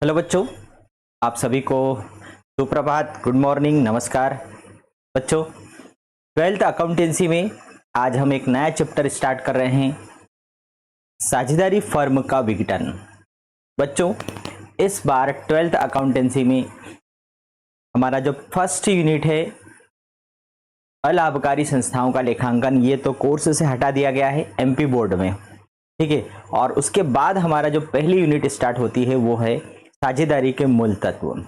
Hello बच्चों, आप सभी को सुप्रभात, गुड मॉर्निंग, नमस्कार। बच्चों, ट्वेल्थ अकाउंटेंसी में आज हम एक नया चैप्टर स्टार्ट कर रहे हैं, साझेदारी फर्म का विघटन। बच्चों, इस बार ट्वेल्थ अकाउंटेंसी में हमारा जो फर्स्ट यूनिट है अलाभकारी संस्थाओं का लेखांकन, ये तो कोर्स से हटा दिया गया है एमपी बोर्ड में, ठीक है। और उसके बाद हमारा जो पहली यूनिट स्टार्ट होती है वो है साझेदारी के मूल तत्व।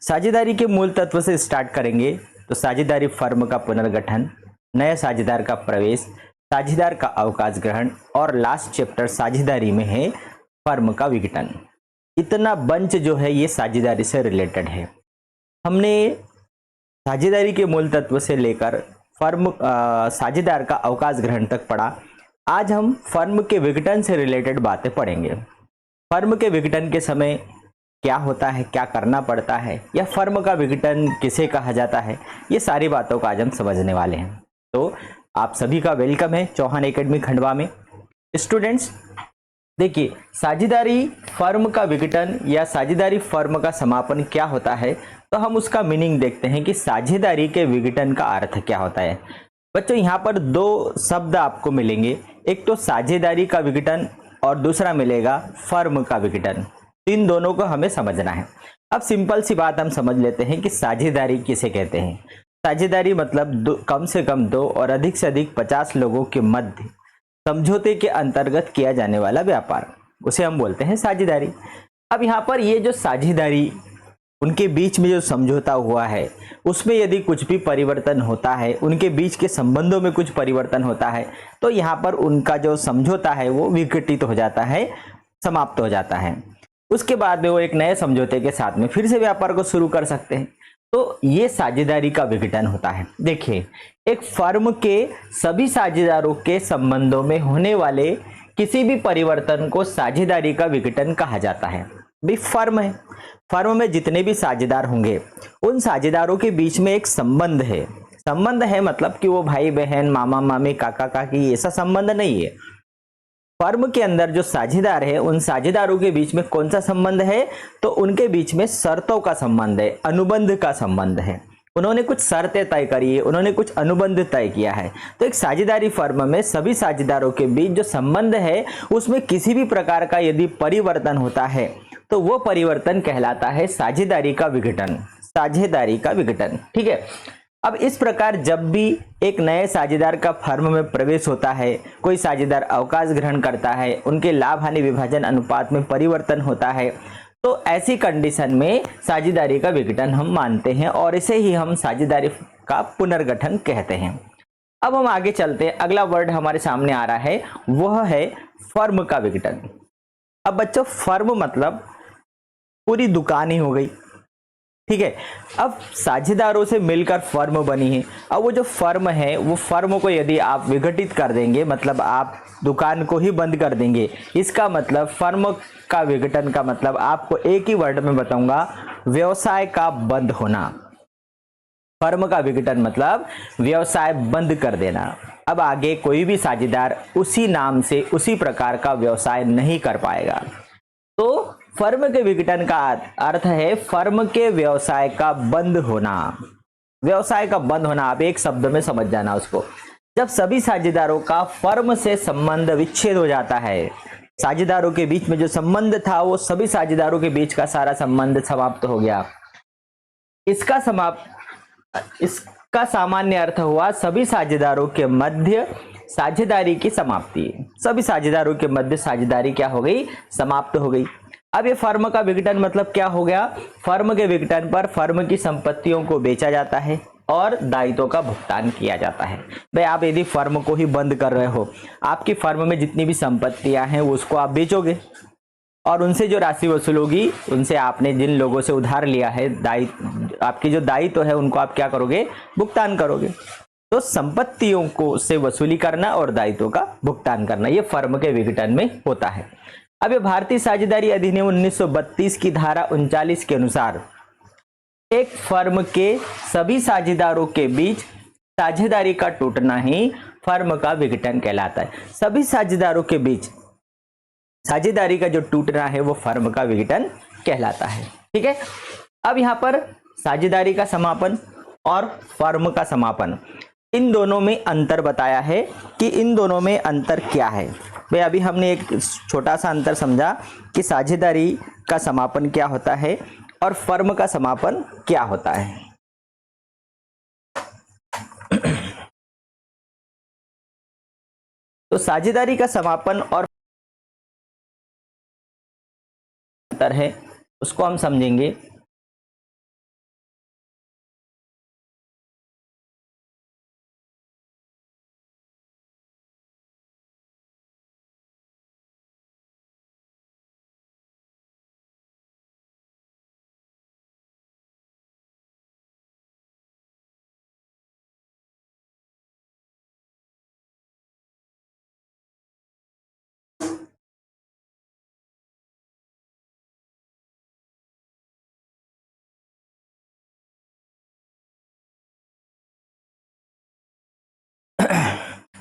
साझेदारी के मूल तत्व से स्टार्ट करेंगे तो साझेदारी फर्म का पुनर्गठन, नए साझेदार का प्रवेश, साझेदार का अवकाश ग्रहण और लास्ट चैप्टर साझेदारी में है फर्म का विघटन। इतना बंच जो है ये साझेदारी से रिलेटेड है। हमने साझेदारी के मूल तत्व से लेकर फर्म साझेदार का अवकाश ग्रहण तक पढ़ा। आज हम फर्म के विघटन से रिलेटेड बातें पढ़ेंगे। फर्म के विघटन के समय क्या होता है, क्या करना पड़ता है, या फर्म का विघटन किसे कहा जाता है, ये सारी बातों को आज हम समझने वाले हैं। तो आप सभी का वेलकम है चौहान एकेडमी खंडवा में। स्टूडेंट्स, देखिए, साझेदारी फर्म का विघटन या साझेदारी फर्म का समापन क्या होता है, तो हम उसका मीनिंग देखते हैं कि साझेदारी के विघटन का अर्थ क्या होता है। बच्चों, यहाँ पर दो शब्द आपको मिलेंगे, एक तो साझेदारी का विघटन और दूसरा मिलेगा फर्म का विघटन। इन दोनों को हमें समझना है। अब सिंपल सी बात हम समझ लेते हैं कि साझेदारी किसे कहते हैं। साझेदारी मतलब कम से कम 2 और अधिक से अधिक 50 लोगों के मध्य समझौते के अंतर्गत किया जाने वाला व्यापार, उसे हम बोलते हैं साझेदारी। अब यहाँ पर ये जो साझेदारी, उनके बीच में जो समझौता हुआ है उसमें यदि कुछ भी परिवर्तन होता है, उनके बीच के संबंधों में कुछ परिवर्तन होता है, तो यहाँ पर उनका जो समझौता है वो विघटित हो जाता है, समाप्त हो जाता है। उसके बाद में वो एक नए समझौते के साथ में फिर से व्यापार को शुरू कर सकते हैं। तो ये साझेदारी का विघटन होता है। देखिए, एक फर्म के सभी साझेदारों के संबंधों में होने वाले किसी भी परिवर्तन को साझेदारी का विघटन कहा जाता है। भी फर्म है, फर्म में जितने भी साझेदार होंगे उन साझेदारों के बीच में एक संबंध है। संबंध है मतलब कि वो भाई बहन, मामा मामी, काका काकी, ऐसा संबंध नहीं है। फर्म के अंदर जो साझेदार है उन साझेदारों के बीच में कौन सा संबंध है, तो उनके बीच में शर्तों का संबंध है, अनुबंध का संबंध है। उन्होंने कुछ शर्तें तय करी है, उन्होंने कुछ अनुबंध तय किया है। तो एक साझेदारी फर्म में सभी साझेदारों के बीच जो संबंध है उसमें किसी भी प्रकार का यदि परिवर्तन होता है तो वो परिवर्तन कहलाता है साझेदारी का विघटन। साझेदारी का विघटन, ठीक है। अब इस प्रकार जब भी एक नए साझेदार का फर्म में प्रवेश होता है, कोई साझेदार अवकाश ग्रहण करता है, उनके लाभ हानि विभाजन अनुपात में परिवर्तन होता है, तो ऐसी कंडीशन में साझेदारी का विघटन हम मानते हैं और इसे ही हम साझेदारी का पुनर्गठन कहते हैं। अब हम आगे चलते हैं, अगला वर्ड हमारे सामने आ रहा है, वह है फर्म का विघटन। अब बच्चों, फर्म मतलब पूरी दुकान ही हो गई, ठीक है। अब साझेदारों से मिलकर फर्म बनी है। अब वो जो फर्म है, वो फर्म को यदि आप विघटित कर देंगे, मतलब आप दुकान को ही बंद कर देंगे, इसका मतलब फर्म का विघटन का मतलब आपको एक ही वर्ड में बताऊंगा, व्यवसाय का बंद होना। फर्म का विघटन मतलब व्यवसाय बंद कर देना। अब आगे कोई भी साझेदार उसी नाम से उसी प्रकार का व्यवसाय नहीं कर पाएगा। तो फर्म के विघटन का अर्थ है फर्म के व्यवसाय का बंद होना। व्यवसाय का बंद होना, आप एक शब्द में समझ जाना उसको। जब सभी साझेदारों का फर्म से संबंध विच्छेद हो जाता है, साझेदारों के बीच में जो संबंध था वो सभी साझेदारों के बीच का सारा संबंध समाप्त हो गया। इसका सामान्य अर्थ हुआ सभी साझेदारों के मध्य साझेदारी की समाप्ति। सभी साझेदारों के मध्य साझेदारी क्या हो गई, समाप्त हो गई। अब ये फर्म का विघटन मतलब क्या हो गया, फर्म के विघटन पर फर्म की संपत्तियों को बेचा जाता है और दायित्वों का भुगतान किया जाता है। भाई, आप यदि फर्म को ही बंद कर रहे हो, आपकी फर्म में जितनी भी संपत्तियां हैं उसको आप बेचोगे और उनसे जो राशि वसूल होगी, उनसे आपने जिन लोगों से उधार लिया है, आपकी जो दायित्व है उनको आप क्या करोगे, भुगतान करोगे। तो संपत्तियों को से वसूली करना और दायित्वों का भुगतान करना, ये फर्म के विघटन में होता है। अब ये भारतीय साझेदारी अधिनियम 1932 की धारा 39 के अनुसार एक फर्म के सभी साझेदारों के बीच साझेदारी का टूटना ही फर्म का विघटन कहलाता है। सभी साझेदारों के बीच साझेदारी का जो टूटना है वो फर्म का विघटन कहलाता है। ठीक है, अब यहाँ पर साझेदारी का समापन और फर्म का समापन, इन दोनों में अंतर बताया है कि इन दोनों में अंतर क्या है। भाई अभी हमने एक छोटा सा अंतर समझा कि साझेदारी का समापन क्या होता है और फर्म का समापन क्या होता है। तो साझेदारी का समापन और अंतर है, उसको हम समझेंगे।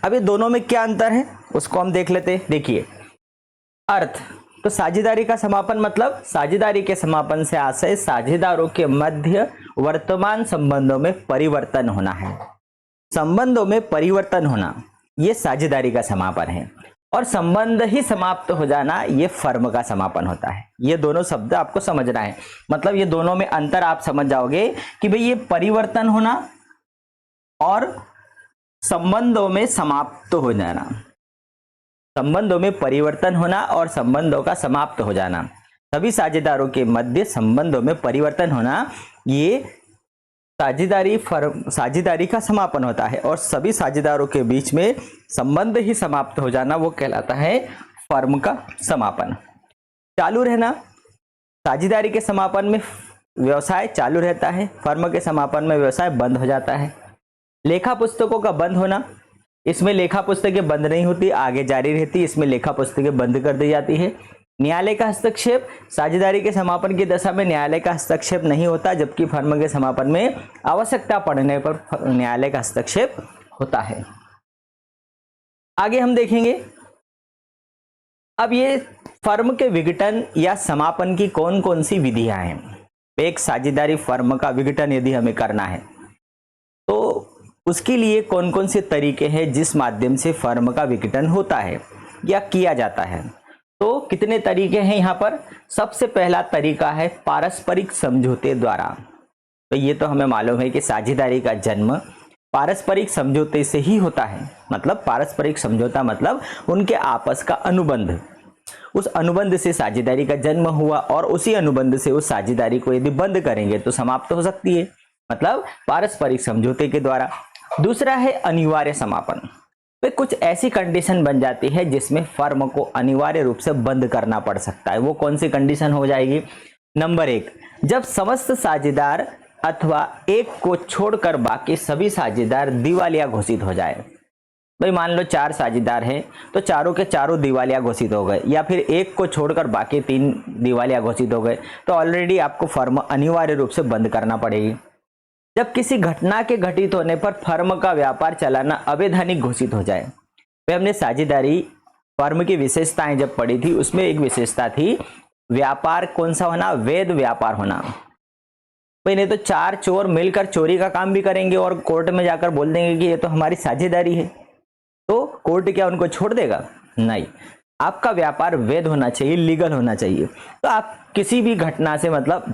अब ये दोनों में क्या अंतर है उसको हम देख लेते हैं। देखिए, अर्थ, तो साझेदारी का समापन मतलब साझेदारी के समापन से आशय साझेदारों के मध्य वर्तमान संबंधों में परिवर्तन होना है। संबंधों में परिवर्तन होना ये साझेदारी का समापन है, और संबंध ही समाप्त हो जाना ये फर्म का समापन होता है। ये दोनों शब्द आपको समझना है, मतलब ये दोनों में अंतर आप समझ जाओगे कि भाई ये परिवर्तन होना और संबंधों में समाप्त हो जाना, संबंधों में परिवर्तन होना और संबंधों का समाप्त हो जाना, सभी साझेदारों के मध्य संबंधों में परिवर्तन होना, ये साझेदारी का समापन होता है। और सभी साझेदारों के बीच में संबंध ही समाप्त हो जाना वो कहलाता है फर्म का समापन। चालू रहना, साझेदारी के समापन में व्यवसाय चालू रहता है, फर्म के समापन में व्यवसाय बंद हो जाता है। लेखा पुस्तकों का बंद होना, इसमें लेखा पुस्तकें बंद नहीं होती, आगे जारी रहती, इसमें लेखा पुस्तकें बंद कर दी जाती है। न्यायालय का हस्तक्षेप, साझेदारी के समापन की दशा में न्यायालय का हस्तक्षेप नहीं होता, जबकि फर्म के समापन में आवश्यकता पड़ने पर न्यायालय का हस्तक्षेप होता है। आगे हम देखेंगे अब ये फर्म के विघटन या समापन की कौन कौन सी विधियां हैं। एक साझेदारी फर्म का विघटन यदि हमें करना है तो उसके लिए कौन कौन से तरीके हैं जिस माध्यम से फर्म का विघटन होता है या किया जाता है। तो कितने तरीके हैं यहाँ पर। सबसे पहला तरीका है पारस्परिक समझौते द्वारा। तो ये तो हमें मालूम है कि साझेदारी का जन्म पारस्परिक समझौते से ही होता है। मतलब पारस्परिक समझौता मतलब उनके आपस का अनुबंध, उस अनुबंध से साझेदारी का जन्म हुआ, और उसी अनुबंध से उस साझेदारी को यदि बंद करेंगे तो समाप्त हो सकती है, मतलब पारस्परिक समझौते के द्वारा। दूसरा है अनिवार्य समापन। तो कुछ ऐसी कंडीशन बन जाती है जिसमें फर्म को अनिवार्य रूप से बंद करना पड़ सकता है। वो कौन सी कंडीशन हो जाएगी। नंबर 1, जब समस्त साझेदार अथवा एक को छोड़कर बाकी सभी साझेदार दिवालिया घोषित हो जाए। भाई मान लो 4 साझेदार हैं तो चारों के चारों दिवालिया घोषित हो गए, या फिर एक को छोड़कर बाकी 3 दिवालिया घोषित हो गए, तो ऑलरेडी आपको फर्म अनिवार्य रूप से बंद करना पड़ेगी। जब किसी घटना के घटित होने पर फर्म का व्यापार चलाना अवैधानिक घोषित हो जाए। तो हमने साझेदारी फर्म की विशेषताएं जब पढ़ी थी, उसमें एक विशेषता थी व्यापार कौन सा होना, वैध व्यापार होना। भाई नहीं तो 4 चोर मिलकर चोरी का काम भी करेंगे और कोर्ट में जाकर बोल देंगे कि ये तो हमारी साझेदारी है, तो कोर्ट क्या उनको छोड़ देगा। नहीं, आपका व्यापार वैध होना चाहिए, लीगल होना चाहिए। तो आप किसी भी घटना से, मतलब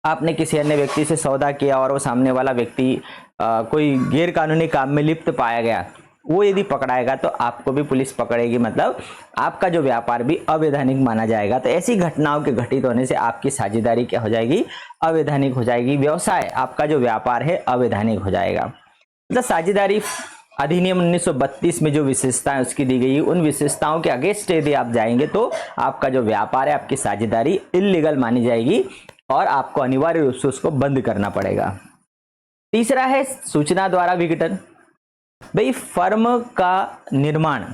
आपने किसी अन्य व्यक्ति से सौदा किया और वो सामने वाला व्यक्ति कोई गैर कानूनी काम में लिप्त पाया गया, वो यदि पकड़ाएगा तो आपको भी पुलिस पकड़ेगी, मतलब आपका जो व्यापार भी अवैधानिक माना जाएगा। तो ऐसी घटनाओं के घटित होने से आपकी साझेदारी क्या हो जाएगी, अवैधानिक हो जाएगी। व्यवसाय आपका जो व्यापार है अवैधानिक हो जाएगा। मतलब साझेदारी अधिनियम 1932 में जो विशेषताएं उसकी दी गई, उन विशेषताओं के अगेंस्ट यदि आप जाएंगे तो आपका जो व्यापार है, आपकी साझेदारी इल्लीगल मानी जाएगी और आपको अनिवार्य रूप से उसको बंद करना पड़ेगा। तीसरा है सूचना द्वारा विघटन। भाई फर्म का निर्माण,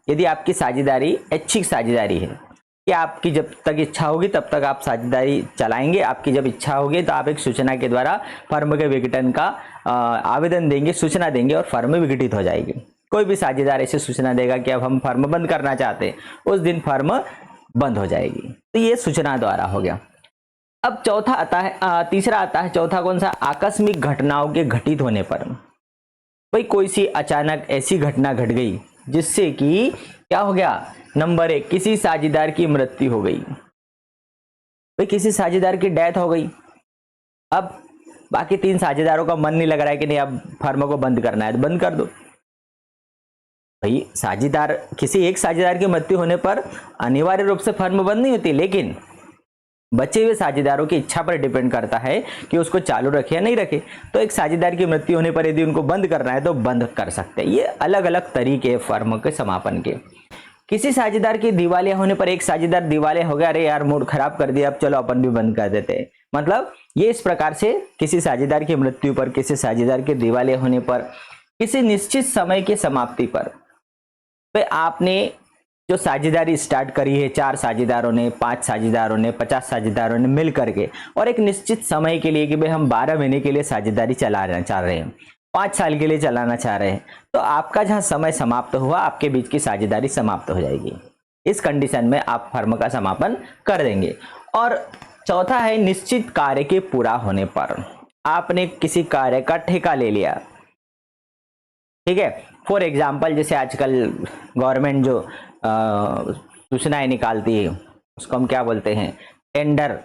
यदि आपकी साझेदारी ऐच्छिक साझेदारी है कि आपकी जब तक इच्छा होगी तब तक आप साझेदारी चलाएंगे, आपकी जब इच्छा होगी तो आप एक सूचना के द्वारा फर्म के विघटन का आवेदन देंगे, सूचना देंगे और फर्म विघटित हो जाएगी। कोई भी साझेदार ऐसी सूचना देगा कि अब हम फर्म बंद करना चाहते हैं, उस दिन फर्म बंद हो जाएगी। तो ये सूचना द्वारा हो गया। अब चौथा आता है तीसरा आता है, चौथा कौन सा, आकस्मिक घटनाओं के घटित होने पर। भाई कोई सी अचानक ऐसी घटना घट गई जिससे कि क्या हो गया, नंबर 1 किसी साझेदार की मृत्यु हो गई। भाई किसी साझेदार की डेथ हो गई, अब बाकी 3 साझेदारों का मन नहीं लग रहा है कि नहीं अब फर्म को बंद करना है तो बंद कर दो। भाई साझेदार, किसी एक साझेदार की मृत्यु होने पर अनिवार्य रूप से फर्म बंद नहीं होती, लेकिन बचे हुए साझेदारों की इच्छा पर डिपेंड करता है कि उसको चालू रखे या नहीं रखे। तो एक साझेदार की मृत्यु होने पर यदि उनको बंद करना है तो बंद कर सकते हैं। ये अलग अलग तरीके फर्म के समापन के। किसी साझेदार की दिवालिया होने पर, एक साझेदार दिवालिया हो गया, अरे यार मूड खराब कर दिया, अब चलो अपन भी बंद कर देते हैं। मतलब ये इस प्रकार से किसी साझेदार की मृत्यु पर, किसी साझेदार के दिवालिया होने पर, किसी निश्चित समय की समाप्ति पर, तो आपने जो साझेदारी स्टार्ट करी है 4 साझेदारों ने, 5 साझेदारों ने, 50 साझेदारों ने मिल करके, और एक निश्चित समय के लिए कि भाई हम 12 महीने के लिए साझेदारी चलाना चाह रहे हैं, 5 साल के लिए चलाना चाह रहे हैं, तो आपका जहां समय समाप्त हुआ आपके बीच की साझेदारी समाप्त हो जाएगी। इस कंडीशन में आप फर्म का समापन कर देंगे। और चौथा है निश्चित कार्य के पूरा होने पर। आपने किसी कार्य का ठेका ले लिया, ठीक है। फॉर एग्जाम्पल जैसे आजकल गवर्नमेंट जो सूचनाएं निकालती है उसको हम क्या बोलते हैं, टेंडर,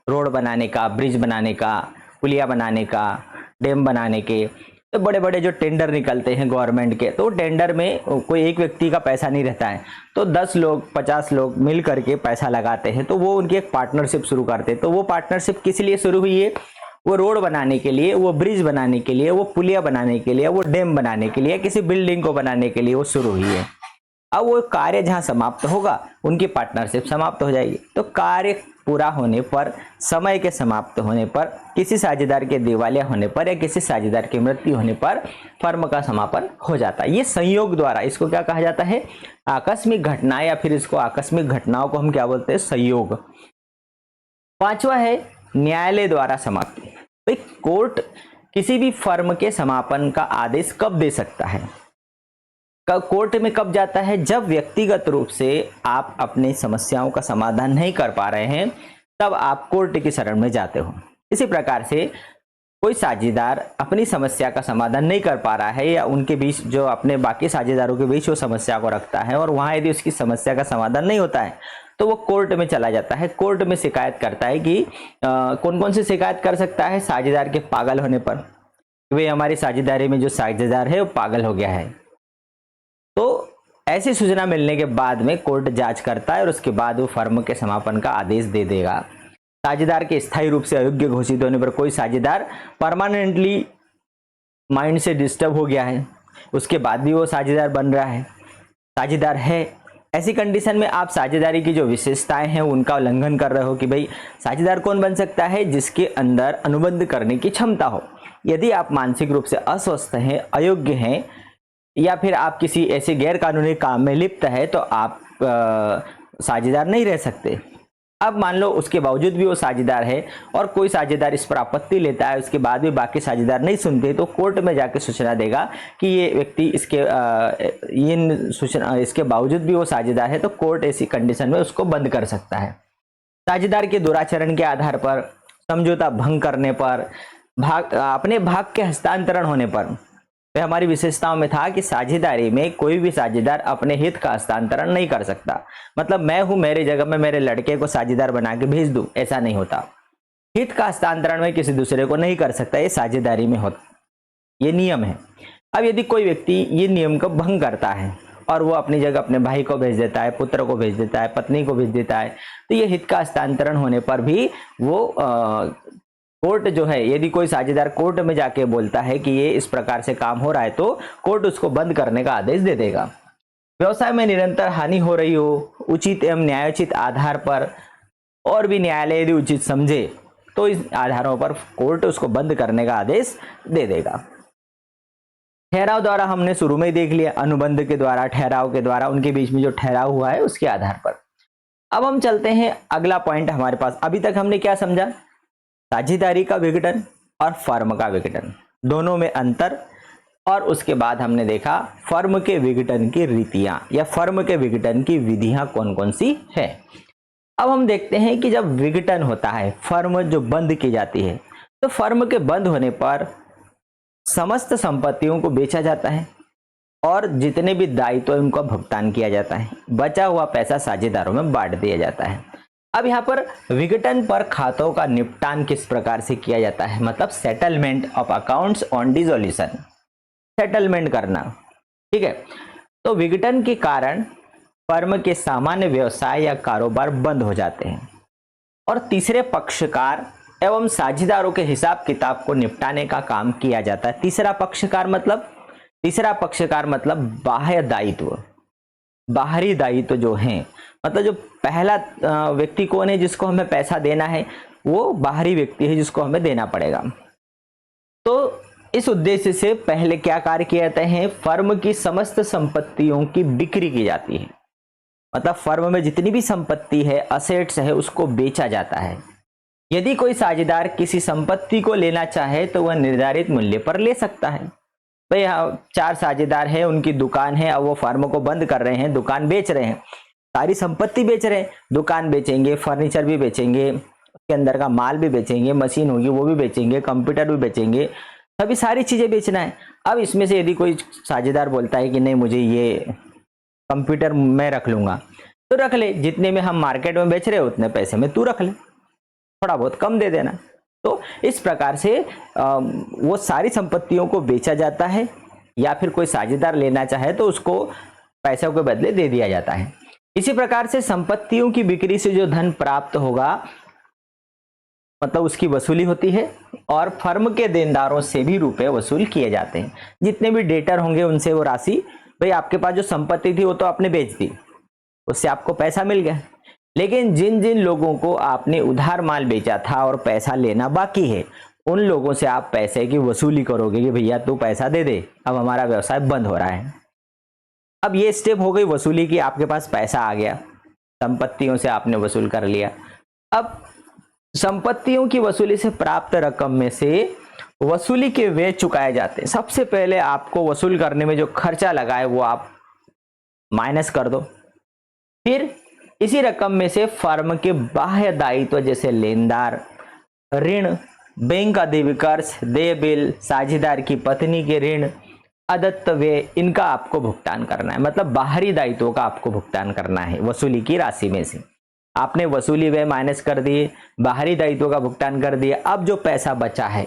रोड बनाने का, ब्रिज बनाने का, पुलिया बनाने का, डैम बनाने के, तो बड़े बड़े जो टेंडर निकलते हैं गवर्नमेंट के, तो टेंडर में कोई एक व्यक्ति का पैसा नहीं रहता है, तो 10 लोग 50 लोग मिल करके पैसा लगाते हैं, तो वो उनकी एक पार्टनरशिप शुरू करते हैं। तो वो पार्टनरशिप किस लिए शुरू हुई है, वो रोड बनाने के लिए, वो ब्रिज बनाने के लिए, वो पुलिया बनाने के लिए, वो डैम बनाने के लिए, किसी बिल्डिंग को बनाने के लिए वो शुरू हुई है। अब वो कार्य जहां समाप्त होगा उनकी पार्टनरशिप समाप्त हो जाएगी। तो कार्य पूरा होने पर, समय के समाप्त होने पर, किसी साझेदार के दिवालिया होने पर या किसी साझेदार की मृत्यु होने पर फर्म का समापन हो जाता है। ये संयोग द्वारा, इसको क्या कहा जाता है, आकस्मिक घटना, या फिर इसको आकस्मिक घटनाओं को हम क्या बोलते हैं, संयोग। पांचवा है न्यायालय द्वारा समाप्ति। भाई कोर्ट किसी भी फर्म के समापन का आदेश कब दे सकता है, कोर्ट में कब जाता है, जब व्यक्तिगत रूप से आप अपनी समस्याओं का समाधान नहीं कर पा रहे हैं, तब आप कोर्ट की शरण में जाते हो। इसी प्रकार से कोई साझेदार अपनी समस्या का समाधान नहीं कर पा रहा है, या उनके बीच जो अपने बाकी साझेदारों के बीच वो समस्या को रखता है, और वहां यदि उसकी समस्या का समाधान नहीं होता है तो वो कोर्ट में चला जाता है, कोर्ट में शिकायत करता है कि कौन कौन सी शिकायत कर सकता है, साझेदार के पागल होने पर, वे हमारी साझेदारी में जो साझेदार है वो पागल हो गया है। तो ऐसी सूचना मिलने के बाद में कोर्ट जांच करता है और उसके बाद वो फर्म के समापन का आदेश दे देगा। साझेदार के स्थायी रूप से अयोग्य घोषित होने पर, कोई साझेदार परमानेंटली माइंड से डिस्टर्ब हो गया है, उसके बाद भी वो साझेदार बन रहा है, साझेदार है, ऐसी कंडीशन में आप साझेदारी की जो विशेषताएं हैं उनका उल्लंघन कर रहे हो कि भाई साझेदार कौन बन सकता है, जिसके अंदर अनुबंध करने की क्षमता हो। यदि आप मानसिक रूप से अस्वस्थ हैं, अयोग्य हैं, या फिर आप किसी ऐसे गैर कानूनी काम में लिप्त है, तो आप साझेदार नहीं रह सकते। अब मान लो उसके बावजूद भी वो साझेदार है और कोई साझेदार इस पर आपत्ति लेता है, उसके बाद भी बाकी साझेदार नहीं सुनते, तो कोर्ट में जाकर सूचना देगा कि ये व्यक्ति इसके बावजूद भी वो साझेदार है, तो कोर्ट ऐसी कंडीशन में उसको बंद कर सकता है। साझेदार के दुराचरण के आधार पर, समझौता भंग करने पर, अपने भाग के हस्तांतरण होने पर, तो हमारी विशेषताओं में था कि साझेदारी में कोई भी साझेदार अपने हित का हस्तांतरण नहीं कर सकता। मतलब मैं हूं, मेरी जगह में मेरे लड़के को साझेदार बना के भेज दूं, ऐसा नहीं होता। हित का हस्तांतरण में किसी दूसरे को नहीं कर सकता, ये साझेदारी में होता, ये नियम है। अब यदि कोई व्यक्ति ये नियम को भंग करता है और वो अपनी जगह अपने भाई को भेज देता है, पुत्र को भेज देता है, पत्नी को भेज देता है, तो ये हित का हस्तांतरण होने पर भी वो कोर्ट जो है, यदि कोई साझेदार कोर्ट में जाके बोलता है कि ये इस प्रकार से काम हो रहा है, तो कोर्ट उसको बंद करने का आदेश दे देगा। व्यवसाय में निरंतर हानि हो रही हो, उचित एवं न्यायोचित आधार पर, और भी न्यायालय यदि उचित समझे तो इस आधारों पर कोर्ट उसको बंद करने का आदेश दे देगा। ठहराव द्वारा हमने शुरू में ही देख लिया, अनुबंध के द्वारा, ठहराव के द्वारा, उनके बीच में जो ठहराव हुआ है उसके आधार पर। अब हम चलते हैं अगला पॉइंट हमारे पास। अभी तक हमने क्या समझा, साझेदारी का विघटन और फर्म का विघटन, दोनों में अंतर, और उसके बाद हमने देखा फर्म के विघटन की रीतियां या फर्म के विघटन की विधियां कौन कौन सी है। अब हम देखते हैं कि जब विघटन होता है, फर्म जो बंद की जाती है, तो फर्म के बंद होने पर समस्त संपत्तियों को बेचा जाता है और जितने भी दायित्व उनका भुगतान किया जाता है। बचा हुआ पैसा साझेदारों में बांट दिया जाता है। अब यहाँ पर विघटन पर खातों का निपटान किस प्रकार से किया जाता है, मतलब settlement of accounts on dissolution, settlement करना। ठीक है, तो विघटन के कारण फर्म के सामान्य व्यवसाय या कारोबार बंद हो जाते हैं और तीसरे पक्षकार एवं साझेदारों के हिसाब किताब को निपटाने का काम किया जाता है। तीसरा पक्षकार मतलब बाह्य दायित्व, बाहरी दायित्व जो हैं, मतलब जो पहला व्यक्ति कौन है जिसको हमें पैसा देना है, वो बाहरी व्यक्ति है जिसको हमें देना पड़ेगा। तो इस उद्देश्य से पहले क्या कार्य किए जाते हैं, फर्म की समस्त संपत्तियों की बिक्री की जाती है, मतलब फर्म में जितनी भी संपत्ति है, असेट्स है, उसको बेचा जाता है। यदि कोई साझेदार किसी संपत्ति को लेना चाहे तो वह निर्धारित मूल्य पर ले सकता है। भाई 4 साझेदार हैं, उनकी दुकान है, अब वो फर्म को बंद कर रहे हैं, दुकान बेच रहे हैं, सारी संपत्ति बेच रहे हैं, दुकान बेचेंगे, फर्नीचर भी बेचेंगे, उसके अंदर का माल भी बेचेंगे, मशीन होगी वो भी बेचेंगे, कंप्यूटर भी बेचेंगे, सभी सारी चीजें बेचना है। अब इसमें से यदि कोई साझेदार बोलता है कि नहीं मुझे ये कंप्यूटर मैं रख लूंगा, तो रख ले, जितने में हम मार्केट में बेच रहे हो उतने पैसे में तू रख ले, थोड़ा बहुत कम दे देना। तो इस प्रकार से वो सारी संपत्तियों को बेचा जाता है, या फिर कोई साझेदार लेना चाहे तो उसको पैसों के बदले दे दिया जाता है। इसी प्रकार से संपत्तियों की बिक्री से जो धन प्राप्त होगा, मतलब उसकी वसूली होती है और फर्म के देनदारों से भी रुपए वसूल किए जाते हैं। जितने भी डेटर होंगे उनसे वो राशि, भाई आपके पास जो संपत्ति थी वो तो आपने बेच दी, उससे आपको पैसा मिल गया, लेकिन जिन जिन लोगों को आपने उधार माल बेचा था और पैसा लेना बाकी है, उन लोगों से आप पैसे की वसूली करोगे कि भैया तू पैसा दे दे, अब हमारा व्यवसाय बंद हो रहा है। अब ये स्टेप हो गई वसूली की, आपके पास पैसा आ गया, संपत्तियों से आपने वसूल कर लिया। अब संपत्तियों की वसूली से प्राप्त रकम में से वसूली के व्यय चुकाए जाते हैं। सबसे पहले आपको वसूल करने में जो खर्चा लगा है वो आप माइनस कर दो, फिर इसी रकम में से फर्म के बाह्य दायित्व जैसे लेनदार, ऋण, बैंक अधिविकर्ष, देय बिल, साझेदार की पत्नी के ऋण, अदत्त व्यय, इनका आपको भुगतान करना है, मतलब बाहरी दायित्वों का आपको भुगतान करना है वसूली की राशि में से। आपने वसूली व्यय माइनस कर दिए, बाहरी दायित्वों का भुगतान कर दिया। अब जो पैसा बचा है,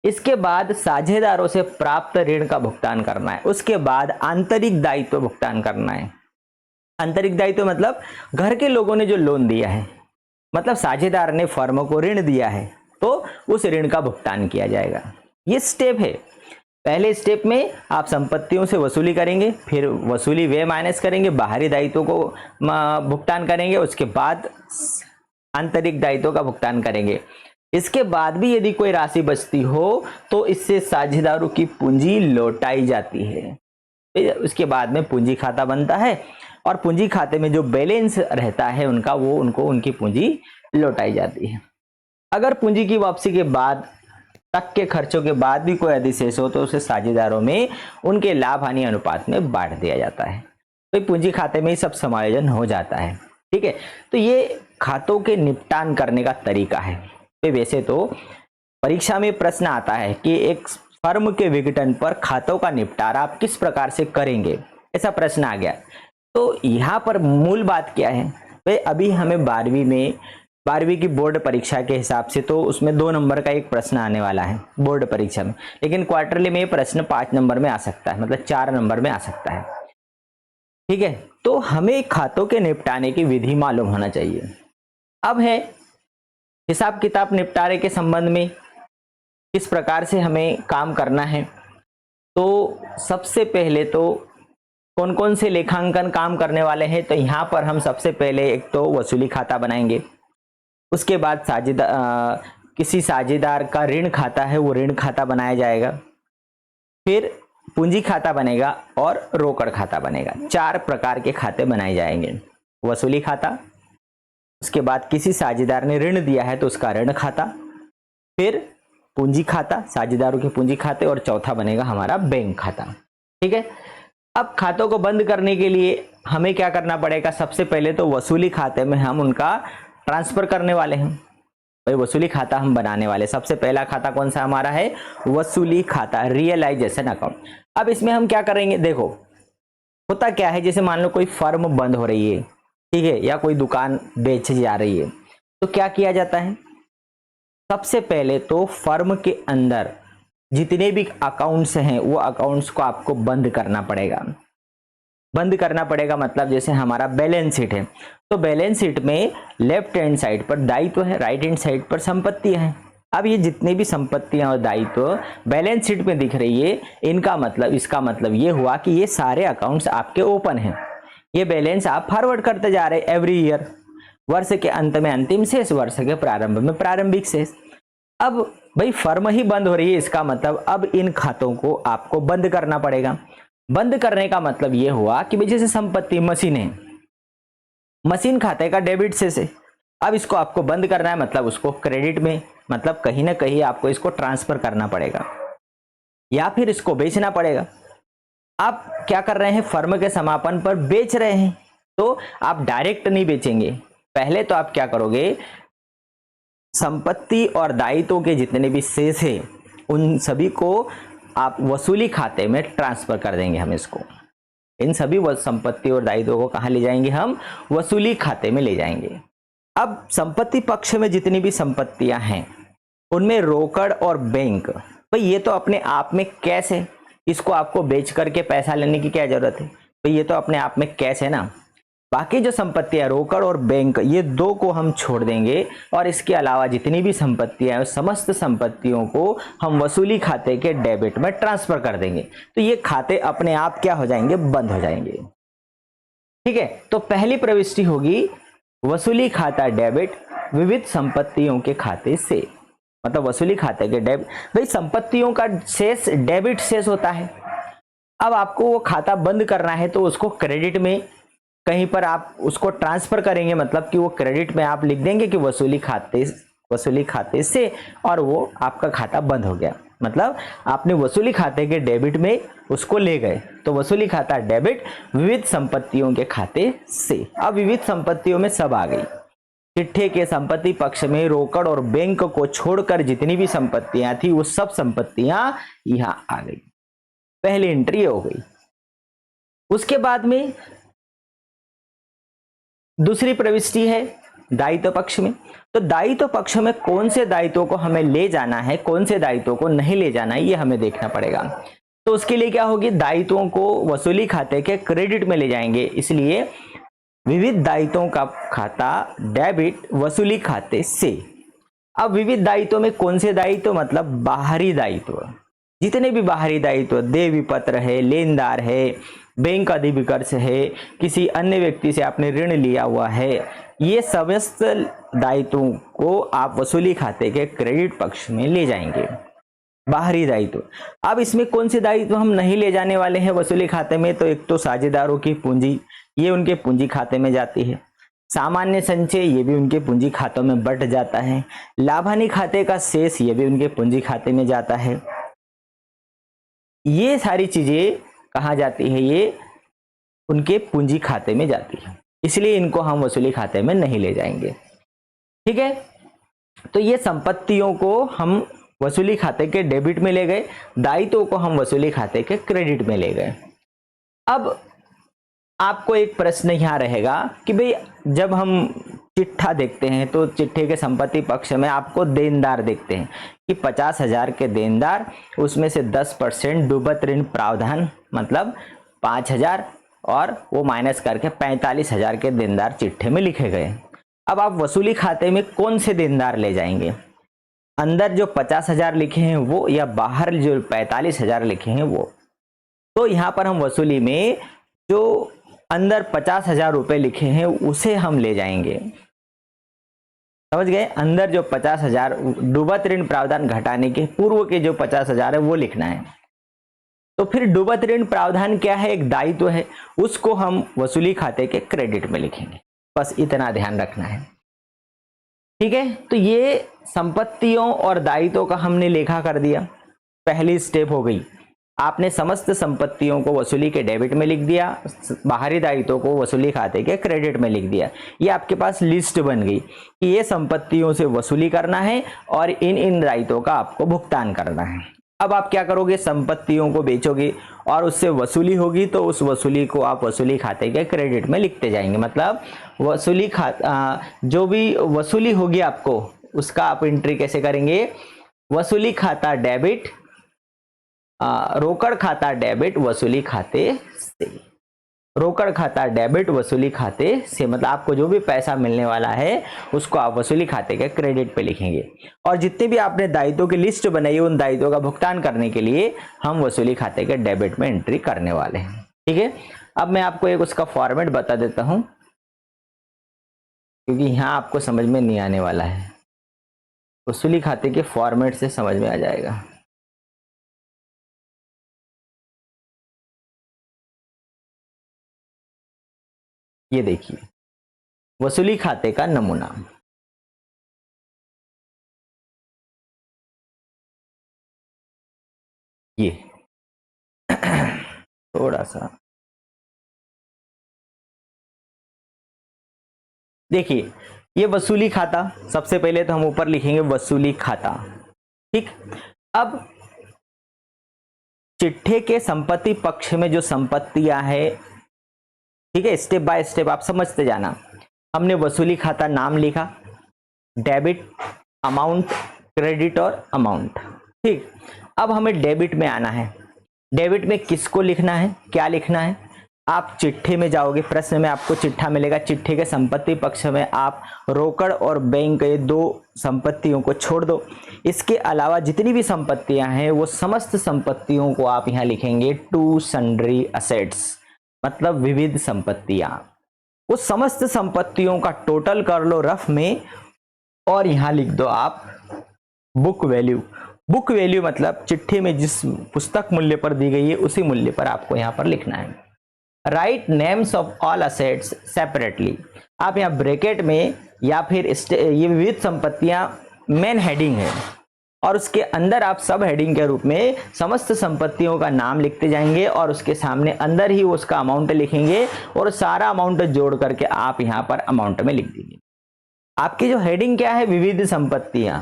इसके बाद साझेदारों से प्राप्त ऋण का भुगतान करना है, उसके बाद आंतरिक दायित्व भुगतान करना है। आंतरिक दायित्व मतलब घर के लोगों ने जो लोन दिया है, मतलब साझेदार ने फर्म को ऋण दिया है, तो उस ऋण का भुगतान किया जाएगा। ये स्टेप है। पहले स्टेप में आप संपत्तियों से वसूली करेंगे, फिर वसूली व्यय माइनस करेंगे, बाहरी दायित्वों को भुगतान करेंगे, उसके बाद आंतरिक दायित्वों का भुगतान करेंगे। इसके बाद भी यदि कोई राशि बचती हो तो इससे साझेदारों की पूंजी लौटाई जाती है। उसके बाद में पूंजी खाता बनता है और पूंजी खाते में जो बैलेंस रहता है उनका, वो उनको उनकी पूंजी लौटाई जाती है। अगर पूंजी की वापसी के बाद तक के खर्चों के बाद भी कोई अधिशेष हो तो उसे साझेदारों में उनके लाभ हानि अनुपात में बांट दिया जाता है। तो पूंजी खाते में ही सब समायोजन हो जाता है। ठीक है, तो ये खातों के निपटान करने का तरीका है। तो वैसे तो परीक्षा में प्रश्न आता है कि एक फर्म के विघटन पर खातों का निपटारा आप किस प्रकार से करेंगे, ऐसा प्रश्न आ गया। तो यहाँ पर मूल बात क्या है, भाई अभी हमें 12वीं की बोर्ड परीक्षा के हिसाब से तो उसमें 2 नंबर का एक प्रश्न आने वाला है बोर्ड परीक्षा में, लेकिन क्वार्टरली में ये प्रश्न 5 नंबर में आ सकता है, मतलब 4 नंबर में आ सकता है। ठीक है, तो हमें खातों के निपटाने की विधि मालूम होना चाहिए। अब है हिसाब किताब निपटारे के संबंध में किस प्रकार से हमें काम करना है। तो सबसे पहले तो कौन कौन से लेखांकन काम करने वाले हैं, तो यहाँ पर हम सबसे पहले एक तो वसूली खाता बनाएंगे, उसके बाद किसी साझेदार का ऋण खाता है वो ऋण खाता बनाया जाएगा, फिर पूंजी खाता बनेगा और रोकड़ खाता बनेगा। 4 प्रकार के खाते बनाए जाएंगे। वसूली खाता, उसके बाद किसी साझेदार ने ऋण दिया है तो उसका ऋण खाता, फिर पूंजी खाता, साझेदारों के पूंजी खाते, और चौथा बनेगा हमारा बैंक खाता। ठीक है, अब खातों को बंद करने के लिए हमें क्या करना पड़ेगा, सबसे पहले तो वसूली खाते में हम उनका ट्रांसफर करने वाले हैं। भाई वसूली खाता हम बनाने वाले, सबसे पहला खाता कौन सा हमारा है, वसूली खाता, रियलाइजेशन अकाउंट। अब इसमें हम क्या करेंगे, देखो होता क्या है, जैसे मान लो कोई फर्म बंद हो रही है, ठीक है, या कोई दुकान बेची जा रही है, तो क्या किया जाता है, सबसे पहले तो फर्म के अंदर जितने भी अकाउंट्स हैं वो अकाउंट्स को आपको बंद करना पड़ेगा। बंद करना पड़ेगा मतलब जैसे हमारा बैलेंस शीट है, तो बैलेंस शीट में लेफ्ट हैंड साइड पर दायित्व है, राइट हैंड साइड पर संपत्ति है। अब ये जितनी भी संपत्तियां और दायित्व बैलेंस शीट में दिख रही है, इनका मतलब, इसका मतलब ये हुआ कि ये सारे अकाउंट्स आपके ओपन हैं। ये बैलेंस आप फॉरवर्ड करते जा रहे एवरी ईयर, वर्ष के अंत में अंतिम शेष, वर्ष के प्रारंभ में प्रारंभिक शेष। अब भाई फर्म ही बंद हो रही है, इसका मतलब अब इन खातों को आपको बंद करना पड़ेगा। बंद करने का मतलब यह हुआ कि भाई जैसे संपत्ति मशीन है, मशीन खाते का डेबिट शेष है, अब इसको आपको बंद करना है, मतलब उसको क्रेडिट में, मतलब कहीं ना कहीं आपको इसको ट्रांसफर करना पड़ेगा या फिर इसको बेचना पड़ेगा। आप क्या कर रहे हैं, फर्म के समापन पर बेच रहे हैं, तो आप डायरेक्ट नहीं बेचेंगे, पहले तो आप क्या करोगे, संपत्ति और दायित्वों के जितने भी शेष है उन सभी को आप वसूली खाते में ट्रांसफर कर देंगे। हम इसको, इन सभी संपत्ति और दायित्वों को कहां ले जाएंगे, हम वसूली खाते में ले जाएंगे। अब संपत्ति पक्ष में जितनी भी संपत्तियां हैं उनमें रोकड़ और बैंक, भाई ये तो अपने आप में कैश है, इसको आपको बेच करके पैसा लेने की क्या जरूरत है, भाई ये तो अपने आप में कैश है ना। बाकी जो संपत्तियां रोकड़ और बैंक, ये दो को हम छोड़ देंगे और इसके अलावा जितनी भी संपत्तियां हैं समस्त संपत्तियों को हम वसूली खाते के डेबिट में ट्रांसफर कर देंगे, तो ये खाते अपने आप क्या हो जाएंगे, बंद हो जाएंगे। ठीक है, तो पहली प्रविष्टि होगी वसूली खाता डेबिट विविध संपत्तियों के खाते से, मतलब वसूली खाते के डेबिट, भाई संपत्तियों का शेष डेबिट शेष होता है। अब आपको वो खाता बंद करना है तो उसको क्रेडिट में कहीं पर आप उसको ट्रांसफर करेंगे, मतलब कि वो क्रेडिट में आप लिख देंगे कि वसूली खाते से, और वो आपका खाता बंद हो गया, मतलब आपने वसूली खाते के डेबिट में उसको ले गए, तो वसूली खाता डेबिट विविध संपत्तियों के खाते से। अब विविध संपत्तियों में सब आ गई, चिट्ठे के संपत्ति पक्ष में रोकड़ और बैंक को छोड़कर जितनी भी संपत्तियां थी वो सब संपत्तियां यहां आ गई, पहली एंट्री हो गई। उसके बाद में दूसरी प्रविष्टि है दायित्व पक्ष में, तो दायित्व पक्ष में कौन से दायित्वों को हमें ले जाना है, कौन से दायित्वों को नहीं ले जाना है, ये हमें देखना पड़ेगा। तो उसके लिए क्या होगी, दायित्वों को वसूली खाते के क्रेडिट में ले जाएंगे, इसलिए विविध दायित्वों का खाता डेबिट वसूली खाते से। अब विविध दायित्वों में कौन से दायित्व, मतलब बाहरी दायित्व, जितने भी बाहरी दायित्व, देय विपत्र है, लेनदार है, बैंक अधिविकर्ष है, किसी अन्य व्यक्ति से आपने ऋण लिया हुआ है, ये समस्त दायित्वों को आप वसूली खाते के क्रेडिट पक्ष में ले जाएंगे, बाहरी दायित्व। अब इसमें कौन से दायित्व हम नहीं ले जाने वाले हैं वसूली खाते में, तो एक तो साझेदारों की पूंजी, ये उनके पूंजी खाते में जाती है, सामान्य संचय ये भी उनके पूंजी खातों में बट जाता है, लाभानी खाते का शेष ये भी उनके पूंजी खाते में जाता है, ये सारी चीजें कहाँ जाती है, ये उनके पूंजी खाते में जाती है, इसलिए इनको हम वसूली खाते में नहीं ले जाएंगे। ठीक है, तो ये संपत्तियों को हम वसूली खाते के डेबिट में ले गए, दायित्वों को हम वसूली खाते के क्रेडिट में ले गए। अब आपको एक प्रश्न यहाँ रहेगा कि भाई जब हम चिट्ठा देखते हैं तो चिट्ठे के संपत्ति पक्ष में आपको देनदार देखते हैं कि 50,000 के देनदार, उसमें से 10% डूबत ऋण प्रावधान मतलब 5,000 और वो माइनस करके 45,000 के देनदार चिट्ठे में लिखे गए। अब आप वसूली खाते में कौन से देनदार ले जाएंगे, अंदर जो 50,000 लिखे हैं वो, या बाहर जो 45,000 लिखे हैं वो। तो यहाँ पर हम वसूली में जो अंदर 50,000 रुपए लिखे हैं उसे हम ले जाएंगे, समझ गए, अंदर जो 50,000 डूबत ऋण प्रावधान घटाने के पूर्व के जो 50,000 है वो लिखना है। तो फिर डूबत ऋण प्रावधान क्या है, एक दायित्व है, उसको हम वसूली खाते के क्रेडिट में लिखेंगे, बस इतना ध्यान रखना है। ठीक है, तो ये संपत्तियों और दायित्वों का हमने लेखा कर दिया, पहली स्टेप हो गई। आपने समस्त संपत्तियों को वसूली के डेबिट में लिख दिया, बाहरी दायित्वों को वसूली खाते के क्रेडिट में लिख दिया। ये आपके पास लिस्ट बन गई कि ये संपत्तियों से वसूली करना है और इन इन दायित्वों का आपको भुगतान करना है। अब आप क्या करोगे, संपत्तियों को बेचोगे और उससे वसूली होगी तो उस वसूली को आप वसूली खाते के क्रेडिट में लिखते जाएंगे। मतलब वसूली खाता जो भी वसूली होगी आपको उसका आप एंट्री कैसे करेंगे, वसूली खाता डेबिट, रोकड़ खाता डेबिट वसूली खाते से, रोकड़ खाता डेबिट वसूली खाते से, मतलब आपको जो भी पैसा मिलने वाला है उसको आप वसूली खाते के क्रेडिट पे लिखेंगे। और जितने भी आपने दायित्वों की लिस्ट बनाई है उन दायित्वों का भुगतान करने के लिए हम वसूली खाते के डेबिट में एंट्री करने वाले हैं। ठीक है, अब मैं आपको एक उसका फॉर्मेट बता देता हूं क्योंकि यहाँ आपको समझ में नहीं आने वाला है, वसूली खाते के फॉर्मेट से समझ में आ जाएगा। ये देखिए वसूली खाते का नमूना, ये थोड़ा सा देखिए, ये वसूली खाता, सबसे पहले तो हम ऊपर लिखेंगे वसूली खाता। ठीक, अब चिट्ठे के संपत्ति पक्ष में जो संपत्तियां है, ठीक है, स्टेप बाय स्टेप आप समझते जाना। हमने वसूली खाता नाम लिखा, डेबिट अमाउंट, क्रेडिट और अमाउंट। ठीक, अब हमें डेबिट में आना है। डेबिट में किसको लिखना है, क्या लिखना है, आप चिट्ठे में जाओगे, प्रश्न में आपको चिट्ठा मिलेगा, चिट्ठे के संपत्ति पक्ष में आप रोकड़ और बैंक ये दो संपत्तियों को छोड़ दो। इसके अलावा जितनी भी संपत्तियां हैं वो समस्त संपत्तियों को आप यहाँ लिखेंगे टू सन्ड्री असेट्स, मतलब विविध संपत्तियां। उस समस्त संपत्तियों का टोटल कर लो रफ में और यहां लिख दो आप बुक वैल्यू। बुक वैल्यू मतलब चिट्ठी में जिस पुस्तक मूल्य पर दी गई है उसी मूल्य पर आपको यहां पर लिखना है। Right names of all assets separately, आप यहां ब्रैकेट में या फिर ये विविध संपत्तियां मेन हेडिंग है और उसके अंदर आप सब हेडिंग के रूप में समस्त संपत्तियों का नाम लिखते जाएंगे और उसके सामने अंदर ही उसका अमाउंट लिखेंगे और सारा अमाउंट जोड़ करके आप यहां पर अमाउंट में लिख देंगे। आपकी जो हेडिंग क्या है, विविध संपत्तियां।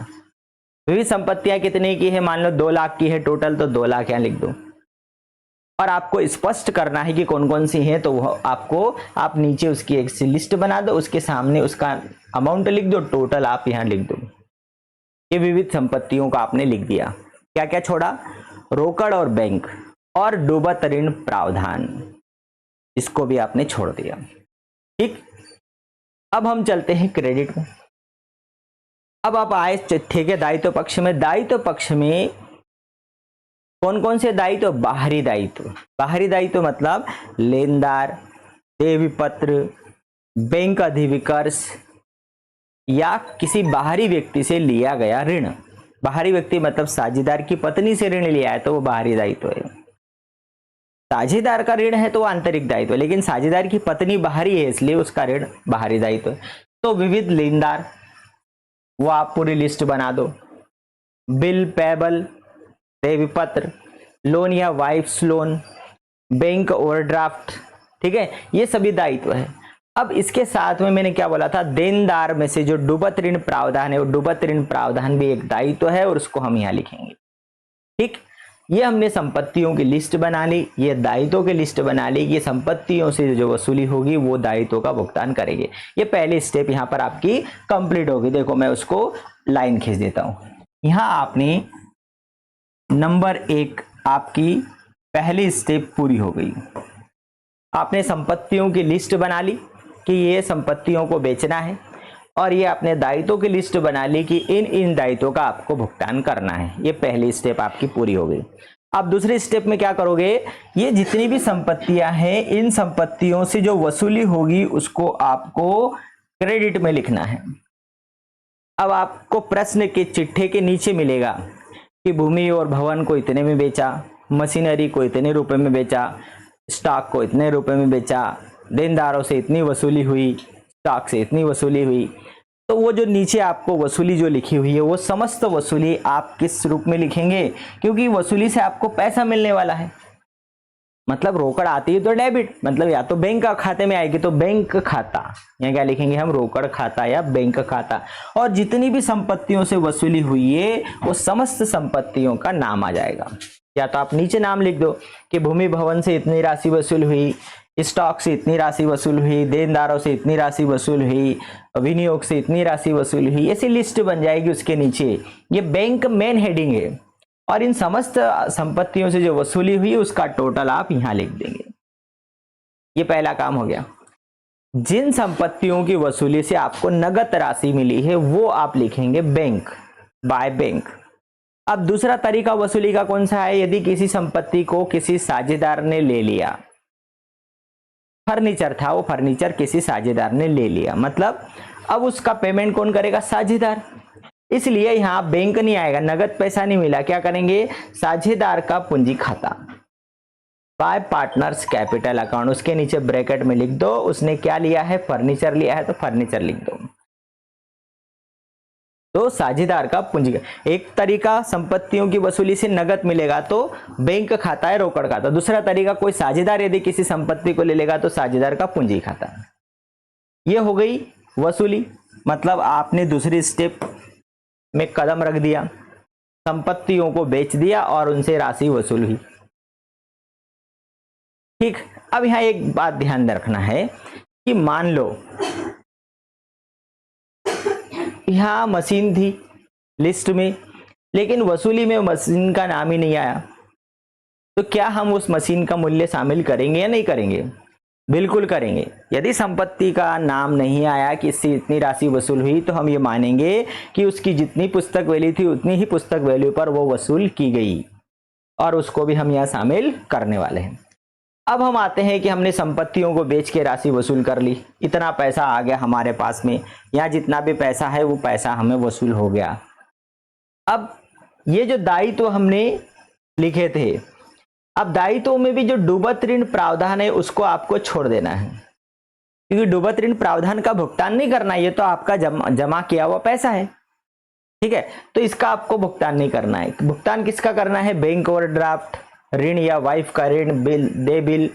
विविध संपत्तियां कितने की है, मान लो 2 लाख की है टोटल, तो 2 लाख यहां लिख दो। और आपको स्पष्ट करना है कि कौन कौन सी है, तो आपको आप नीचे उसकी एक लिस्ट बना दो, उसके सामने उसका अमाउंट लिख दो, टोटल आप यहां लिख दो। ये विविध संपत्तियों का आपने लिख दिया। क्या क्या छोड़ा, रोकड़ और बैंक और डूबत ऋण प्रावधान, इसको भी आपने छोड़ दिया। ठीक, अब हम चलते हैं क्रेडिट में। अब आप आए चिट्ठे के दायित्व पक्ष में। दायित्व पक्ष में कौन कौन से दायित्व, बाहरी दायित्व। बाहरी दायित्व मतलब लेनदार, देवी पत्र, बैंक अधिविकर्ष या किसी बाहरी व्यक्ति से लिया गया ऋण। बाहरी व्यक्ति मतलब साझेदार की पत्नी से ऋण लिया है तो वो बाहरी दायित्व है। साझेदार का ऋण है तो वो आंतरिक दायित्व है, लेकिन साझेदार की पत्नी बाहरी है इसलिए उसका ऋण बाहरी दायित्व है। तो विविध लेनदार, वो आप पूरी लिस्ट बना दो। बिल पेबल, देवी पत्र, लोन या वाइफ्स लोन, बैंक ओवरड्राफ्ट, ठीक है, ये सभी दायित्व है। अब इसके साथ में मैंने क्या बोला था, देनदार में से जो डूबत ऋण प्रावधान है, वो डूबत ऋण प्रावधान भी एक दायित्व है और उसको हम यहाँ लिखेंगे। ठीक, ये हमने संपत्तियों की लिस्ट बना ली, ये दायित्वों की लिस्ट बना ली। ये संपत्तियों से जो वसूली होगी वो दायित्वों का भुगतान करेंगे। ये पहली स्टेप यहाँ पर आपकी कंप्लीट होगी। देखो मैं उसको लाइन खींच देता हूँ। यहाँ आपने नंबर 1 आपकी पहली स्टेप पूरी हो गई। आपने संपत्तियों की लिस्ट बना ली कि ये संपत्तियों को बेचना है और ये अपने दायित्वों की लिस्ट बना ली कि इन इन दायित्वों का आपको भुगतान करना है। ये पहली स्टेप आपकी पूरी हो गई। अब दूसरी स्टेप में क्या करोगे, ये जितनी भी संपत्तियां हैं इन संपत्तियों से जो वसूली होगी उसको आपको क्रेडिट में लिखना है। अब आपको प्रश्न के चिट्ठे के नीचे मिलेगा कि भूमि और भवन को इतने में बेचा, मशीनरी को इतने रुपए में बेचा, स्टॉक को इतने रुपए में बेचा, देनदारों से इतनी वसूली हुई, स्टॉक से इतनी वसूली हुई। तो वो जो नीचे आपको वसूली जो लिखी हुई है वो समस्त वसूली आप किस रूप में लिखेंगे, क्योंकि वसूली से आपको पैसा मिलने वाला है। मतलब रोकड़ आती है तो डेबिट, मतलब या तो बैंक का खाते में आएगी तो बैंक खाता, या क्या लिखेंगे हम, रोकड़ खाता या बैंक खाता। और जितनी भी संपत्तियों से वसूली हुई है वो समस्त संपत्तियों का नाम आ जाएगा। या तो आप नीचे नाम लिख दो कि भूमि भवन से इतनी राशि वसूल हुई, स्टॉक से इतनी राशि वसूल हुई, देनदारों से इतनी राशि वसूल हुई, विनियोग से इतनी राशि वसूल हुई, ऐसी लिस्ट बन जाएगी। उसके नीचे ये बैंक मेन हेडिंग है और इन समस्त संपत्तियों से जो वसूली हुई उसका टोटल आप यहां लिख देंगे। ये पहला काम हो गया। जिन संपत्तियों की वसूली से आपको नगद राशि मिली है वो आप लिखेंगे बैंक, बाय बैंक। अब दूसरा तरीका वसूली का कौन सा है? यदि किसी संपत्ति को किसी साझेदार ने ले लिया, फर्नीचर था, वो फर्नीचर किसी साझेदार ने ले लिया, मतलब अब उसका पेमेंट कौन करेगा? साझेदार। इसलिए यहां बैंक नहीं आएगा, नगद पैसा नहीं मिला, क्या करेंगे? साझेदार का पूंजी खाता, बाय पार्टनर्स कैपिटल अकाउंट। उसके नीचे ब्रैकेट में लिख दो उसने क्या लिया है? फर्नीचर लिया है तो फर्नीचर लिख दो। तो साझेदार का पूंजी। एक तरीका संपत्तियों की वसूली से नगद मिलेगा तो बैंक खाता है, रोकड़ खाता। दूसरा तरीका कोई साझेदार यदि किसी संपत्ति को ले लेगा तो साझेदार का पूंजी खाता। ये हो गई वसूली, मतलब आपने दूसरी स्टेप में कदम रख दिया, संपत्तियों को बेच दिया और उनसे राशि वसूल हुई। ठीक। अब यहां एक बात ध्यान रखना है कि मान लो यहां मशीन थी लिस्ट में, लेकिन वसूली में मशीन का नाम ही नहीं आया, तो क्या हम उस मशीन का मूल्य शामिल करेंगे या नहीं करेंगे? बिल्कुल करेंगे। यदि संपत्ति का नाम नहीं आया कि इससे इतनी राशि वसूल हुई तो हम ये मानेंगे कि उसकी जितनी पुस्तक वैल्यू थी उतनी ही पुस्तक वैल्यू पर वो वसूल की गई और उसको भी हम यहाँ शामिल करने वाले हैं। अब हम आते हैं कि हमने संपत्तियों को बेच के राशि वसूल कर ली, इतना पैसा आ गया हमारे पास में, या जितना भी पैसा है वो पैसा हमें वसूल हो गया। अब ये जो दायित्व हमने लिखे थे, अब दायित्व में भी जो डूबत ऋण प्रावधान है उसको आपको छोड़ देना है, क्योंकि डूबत ऋण प्रावधान का भुगतान नहीं करना, ये तो आपका जमा किया हुआ पैसा है। ठीक है, तो इसका आपको भुगतान नहीं करना है। भुगतान किसका करना है? बैंक ओवरड्राफ्ट, ऋण या वाइफ का ऋण, बिल, दे बिल,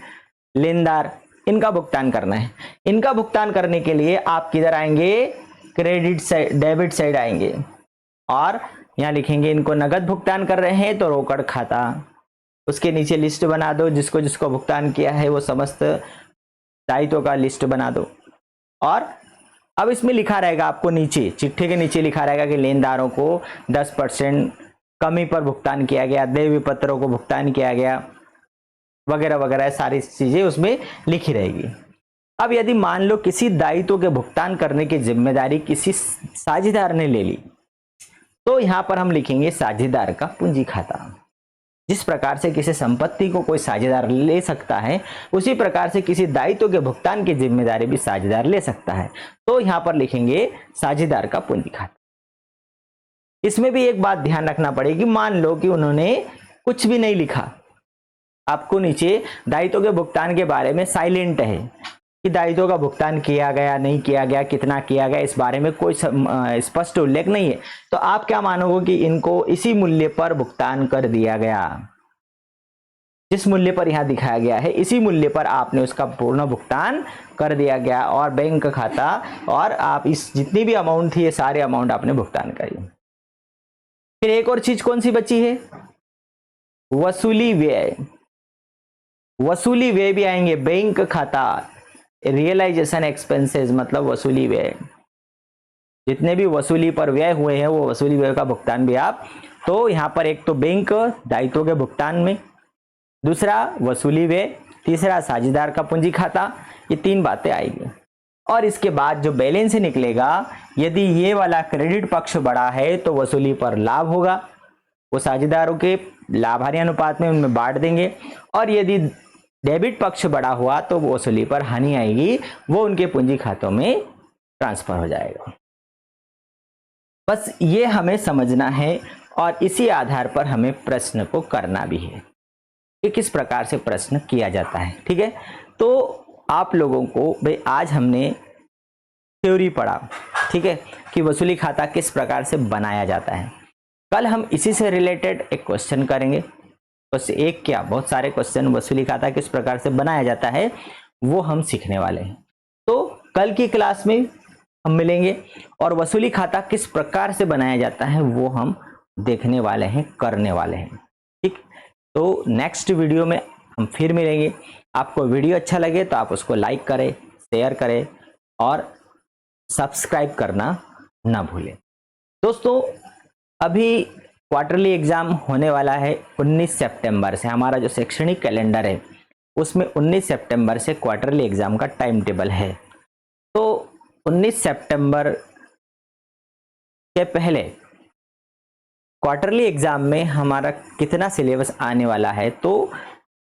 लेनदार, इनका भुगतान करना है। इनका भुगतान करने के लिए आप किधर आएंगे? क्रेडिट साइड, डेबिट साइड आएंगे और यहां लिखेंगे इनको नगद भुगतान कर रहे हैं तो रोकड़ खाता। उसके नीचे लिस्ट बना दो, जिसको जिसको भुगतान किया है वो समस्त दायित्वों का लिस्ट बना दो। और अब इसमें लिखा रहेगा आपको नीचे, चिट्ठी के नीचे लिखा रहेगा कि लेनदारों को 10% कमी पर भुगतान किया गया, देय विपत्रों को भुगतान किया गया, वगैरह वगैरह सारी चीजें उसमें लिखी रहेगी। अब यदि मान लो किसी दायित्व के भुगतान करने की जिम्मेदारी किसी साझेदार ने ले ली, तो यहां पर हम लिखेंगे साझेदार का पूंजी खाता। जिस प्रकार से किसी संपत्ति को कोई साझेदार ले सकता है, उसी प्रकार से किसी दायित्व के भुगतान की जिम्मेदारी भी साझेदार ले सकता है, तो यहां पर लिखेंगे साझेदार का पूंजी खाता। इसमें भी एक बात ध्यान रखना पड़ेगी, मान लो कि उन्होंने कुछ भी नहीं लिखा, आपको नीचे दायित्व के भुगतान के बारे में साइलेंट है कि दायित्व का भुगतान किया गया, नहीं किया गया, कितना किया गया, इस बारे में कोई स्पष्ट उल्लेख नहीं है, तो आप क्या मानोगे कि इनको इसी मूल्य पर भुगतान कर दिया गया, जिस मूल्य पर यहां दिखाया गया है इसी मूल्य पर आपने उसका पूर्ण भुगतान कर दिया गया और बैंक खाता, और आप इस जितनी भी अमाउंट थी ये सारे अमाउंट आपने भुगतान करी। फिर एक और चीज कौन सी बची है? वसूली व्यय। वसूली व्यय भी आएंगे, बैंक खाता, रियलाइजेशन एक्सपेंसेस, मतलब वसूली व्यय, जितने भी वसूली पर व्यय हुए हैं वो वसूली व्यय का भुगतान भी आप, तो यहां पर एक तो बैंक दायित्वों के भुगतान में, दूसरा वसूली व्यय, तीसरा साझेदार का पूंजी खाता, ये तीन बातें आएगी। और इसके बाद जो बैलेंस निकलेगा, यदि ये वाला क्रेडिट पक्ष बड़ा है तो वसूली पर लाभ होगा, वो साझेदारों के लाभारी अनुपात में उनमें बांट देंगे, और यदि डेबिट पक्ष बड़ा हुआ तो वसूली पर हानि आएगी, वो उनके पूंजी खातों में ट्रांसफर हो जाएगा। बस ये हमें समझना है और इसी आधार पर हमें प्रश्न को करना भी है कि किस प्रकार से प्रश्न किया जाता है। ठीक है, तो आप लोगों को भाई आज हमने थ्योरी पढ़ा, ठीक है, कि वसूली खाता किस प्रकार से बनाया जाता है। कल हम इसी से रिलेटेड एक क्वेश्चन करेंगे, बस एक क्या बहुत सारे क्वेश्चन, वसूली खाता किस प्रकार से बनाया जाता है वो हम सीखने वाले हैं। तो कल की क्लास में हम मिलेंगे और वसूली खाता किस प्रकार से बनाया जाता है वो हम देखने वाले हैं, करने वाले हैं। ठीक, तो नेक्स्ट वीडियो में हम फिर मिलेंगे। आपको वीडियो अच्छा लगे तो आप उसको लाइक करें, शेयर करें और सब्सक्राइब करना ना भूलें। दोस्तों अभी क्वार्टरली एग्जाम होने वाला है 19 सितंबर से। हमारा जो शैक्षणिक कैलेंडर है उसमें 19 सितंबर से क्वार्टरली एग्जाम का टाइम टेबल है। तो 19 सितंबर के पहले क्वार्टरली एग्जाम में हमारा कितना सिलेबस आने वाला है, तो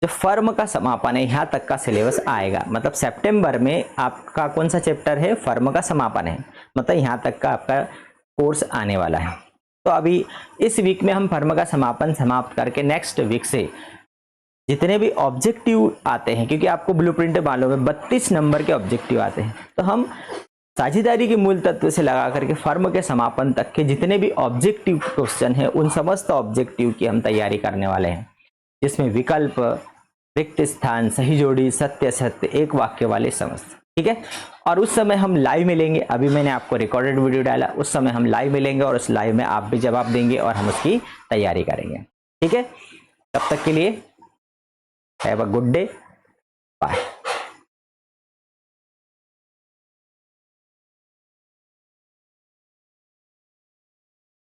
जो फर्म का समापन है यहाँ तक का सिलेबस आएगा। मतलब सितंबर में आपका कौन सा चैप्टर है, फर्म का समापन है, मतलब यहाँ तक का आपका कोर्स आने वाला है। तो अभी इस वीक में हम फर्म का समापन समाप्त करके नेक्स्ट वीक से जितने भी ऑब्जेक्टिव आते हैं, क्योंकि आपको ब्लूप्रिंट मालूम है 32 नंबर के ऑब्जेक्टिव आते हैं, तो हम साझेदारी के मूल तत्व से लगा करके फर्म के समापन तक के जितने भी ऑब्जेक्टिव क्वेश्चन है उन समस्त ऑब्जेक्टिव की हम तैयारी करने वाले हैं, जिसमें विकल्प, रिक्त स्थान, सही जोड़ी, सत्य सत्य, एक वाक्य वाले समस्त। ठीक है, और उस समय हम लाइव मिलेंगे। अभी मैंने आपको रिकॉर्डेड वीडियो डाला, उस समय हम लाइव मिलेंगे और उस लाइव में आप भी जवाब देंगे और हम उसकी तैयारी करेंगे। ठीक है, तब तक के लिए have a good day, bye.